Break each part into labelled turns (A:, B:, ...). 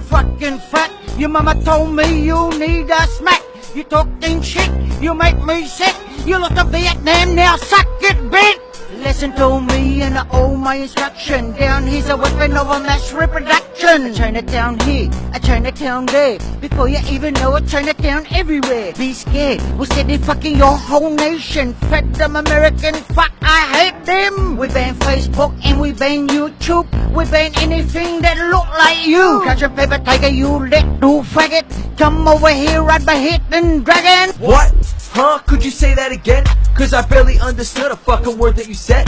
A: fucking fat. Your mama told me you need a smack. You talking shit, you make me sick. You lost to Vietnam, now suck it, bitch. Listen to me and I owe my instruction. Down here's a weapon of a mass reproduction. A Chinatown here, a Chinatown there. Before you even know a Chinatown everywhere. Be scared, we'll steady fucking your whole nation. Fed them American, fuck, I hate them. We ban Facebook and we ban YouTube. We ban anything that look like you. Catch a paper tiger, you little faggot. Come over here, ride my hidden dragon.
B: What? Huh? Could you say that again? Cause I barely understood a fucking word that you said.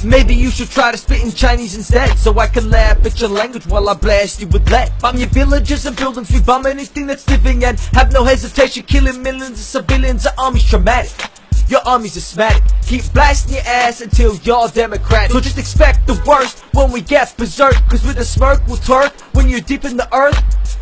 B: Maybe you should try to spit in Chinese instead, so I can laugh at your language while I blast you with lead. Bomb your villages and buildings, we bomb anything that's living, and have no hesitation killing millions of civilians. Our army's traumatic, your army's asthmatic. Keep blasting your ass until y'all democratic. So just expect the worst when we get berserk, cause with a smirk we'll twerk when you're deep in the earth.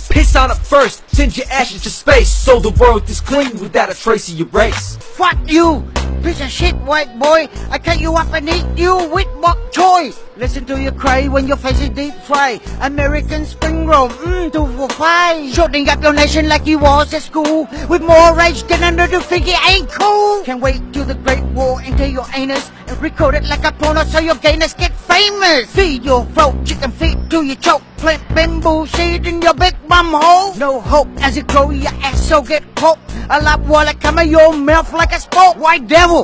B: Piss on it first, send your ashes to space, so the world is clean without a trace of your race.
A: Fuck you, piece of shit white boy. I cut you up and eat you with bok choy. Listen to you cry when your face is deep fried. American spring roll, to for five. Shooting up your nation like you was at school, with more rage than another figure ain't cool. Can't wait till the great war into your anus, and record it like a porno so your gayness get famous. Feed your throat, chicken feet till you choke. Plant bamboo seed in your big bum hole. No hope as you grow, your ass so get poked. A lot water come out your mouth like a spoke. White devil,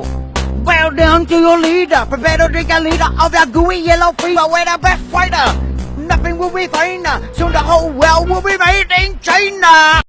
A: bow down to your leader. Prepare to drink a liter of that gooey yellow fever. We're the best fighter, nothing will be finer. Soon the whole world will be made in China.